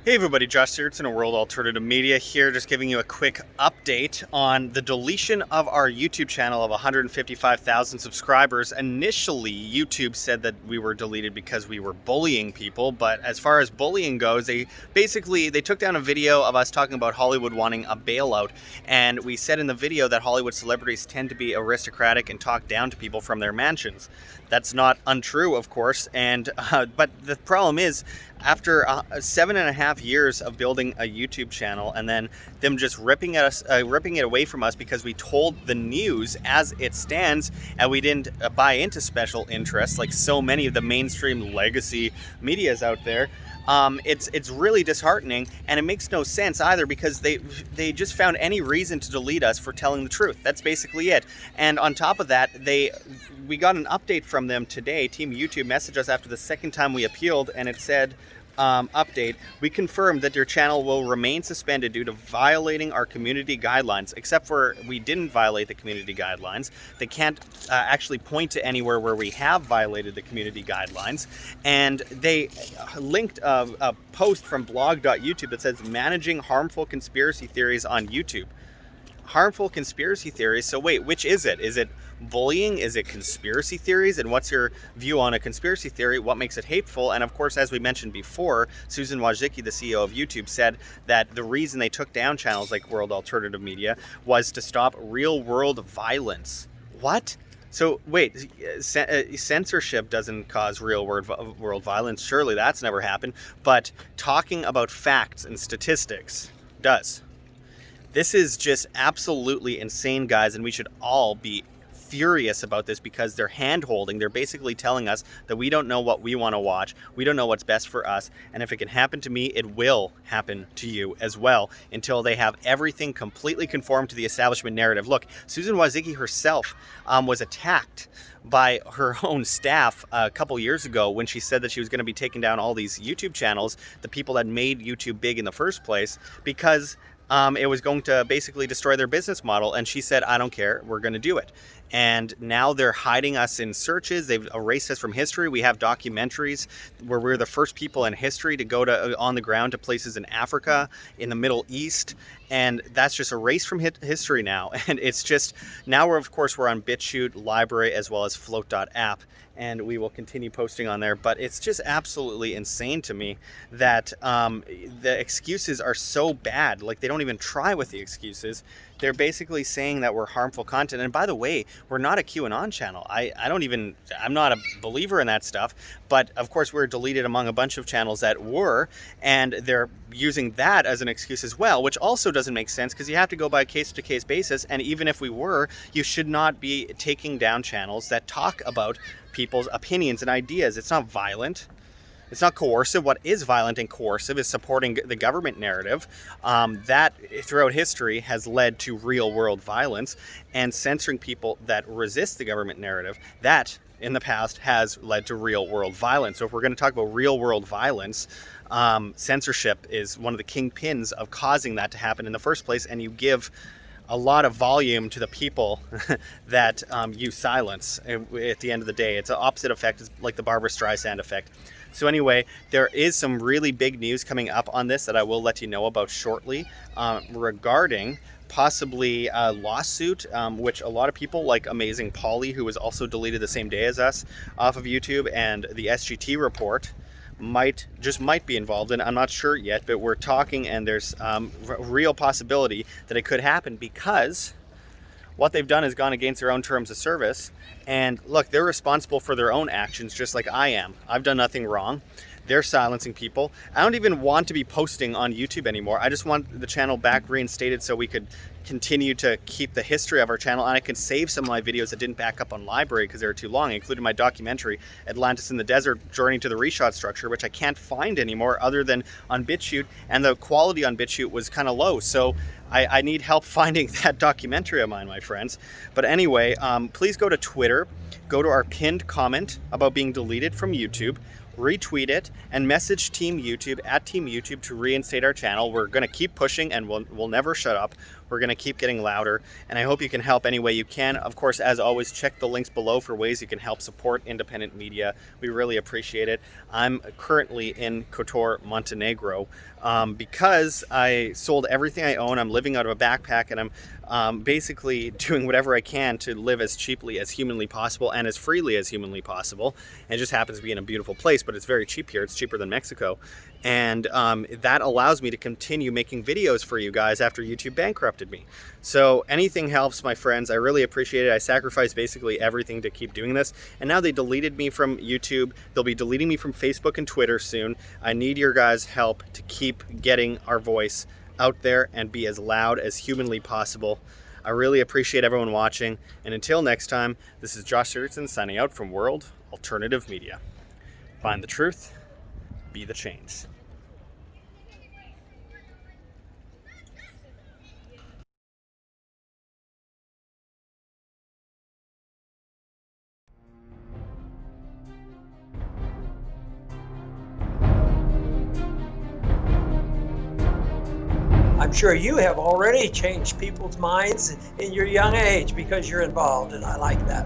Hey everybody, Josh Sigurdson of World Alternative Media here, just giving you a quick update on the deletion of our YouTube channel of 155,000 subscribers. Initially, YouTube said that we were deleted because we were bullying people, but as far as bullying goes, they took down a video of us talking about Hollywood wanting a bailout, and we said in the video that Hollywood celebrities tend to be aristocratic and talk down to people from their mansions. That's not untrue, of course, but the problem is, after 7.5 years of building a YouTube channel and then them just ripping it away from us because we told the news as it stands and we didn't buy into special interests like so many of the mainstream legacy medias out there, it's really disheartening, and it makes no sense either because they just found any reason to delete us for telling the truth. That's basically it. And on top of that, we got an update from them today. Team YouTube messaged us after the second time we appealed, and it said, update, we confirm that your channel will remain suspended due to violating our community guidelines, except for we didn't violate the community guidelines. They can't actually point to anywhere where we have violated the community guidelines. And they linked a post from blog.youtube that says managing harmful conspiracy theories on YouTube. Harmful conspiracy theories. So wait, which is it? Is it bullying? Is it conspiracy theories? And what's your view on a conspiracy theory? What makes it hateful? And of course, as we mentioned before, Susan Wojcicki, the CEO of YouTube, said that the reason they took down channels like World Alternative Media was to stop real-world violence. What? So wait, censorship doesn't cause real-world violence. Surely that's never happened. But talking about facts and statistics does. This is just absolutely insane, guys, and we should all be furious about this because they're hand-holding. They're basically telling us that we don't know what we want to watch. We don't know what's best for us. And if it can happen to me, it will happen to you as well until they have everything completely conformed to the establishment narrative. Look, Susan Wojcicki herself was attacked by her own staff a couple years ago when she said that she was going to be taking down all these YouTube channels, the people that made YouTube big in the first place, because it was going to basically destroy their business model. And she said, I don't care, we're going to do it. And now they're hiding us in searches. They've erased us from history. We have documentaries where we're the first people in history to go to on the ground to places in Africa, in the Middle East. And that's just erased from history now. And it's just, now we're on BitChute, LBRY, as well as Flote.app. And we will continue posting on there. But it's just absolutely insane to me that the excuses are so bad. Like, they don't even try with the excuses. They're basically saying that we're harmful content. And by the way, we're not a QAnon channel. I'm not a believer in that stuff. But of course, we're deleted among a bunch of channels that were, and they're using that as an excuse as well, which also doesn't make sense because you have to go by a case-to-case basis. And even if we were, you should not be taking down channels that talk about people's opinions and ideas. It's not violent. It's not coercive. What is violent and coercive is supporting the government narrative. That throughout history has led to real-world violence, and censoring people that resist the government narrative, that in the past has led to real-world violence. So if we're going to talk about real-world violence, censorship is one of the kingpins of causing that to happen in the first place, and you give a lot of volume to the people that you silence. At the end of the day, it's an opposite effect. It's like the Barbra Streisand effect. So anyway, there is some really big news coming up on this that I will let you know about shortly regarding possibly a lawsuit, which a lot of people like Amazing Polly, who was also deleted the same day as us off of YouTube, and the SGT report might be involved in. I'm not sure yet, but we're talking, and there's a real possibility that it could happen because what they've done is gone against their own terms of service. And look, they're responsible for their own actions just like I am. I've done nothing wrong. They're silencing people. I don't even want to be posting on YouTube anymore. I just want the channel back reinstated so we could continue to keep the history of our channel, and I can save some of my videos that didn't back up on LBRY because they were too long, including my documentary, Atlantis in the Desert, Journey to the Reshot Structure, which I can't find anymore other than on BitChute, and the quality on BitChute was kind of low, so I need help finding that documentary of mine, my friends. But anyway, please go to Twitter, go to our pinned comment about being deleted from YouTube, retweet it, and message Team YouTube at Team YouTube to reinstate our channel. We're going to keep pushing, and we'll never shut up. We're going to keep getting louder, and I hope you can help any way you can. Of course, as always, check the links below for ways you can help support independent media. We really appreciate it. I'm currently in Kotor, Montenegro, because I sold everything I own. I'm living out of a backpack, and I'm basically doing whatever I can to live as cheaply as humanly possible and as freely as humanly possible. And it just happens to be in a beautiful place, but it's very cheap here. It's cheaper than Mexico. And that allows me to continue making videos for you guys after YouTube bankrupted me. So anything helps, my friends. I really appreciate it. I sacrificed basically everything to keep doing this. And now they deleted me from YouTube. They'll be deleting me from Facebook and Twitter soon. I need your guys' help to keep getting our voice out there and be as loud as humanly possible. I really appreciate everyone watching. And until next time, this is Josh Sigurdson signing out from World Alternative Media. Find the truth, be the change. I'm sure you have already changed people's minds in your young age because you're involved, and I like that.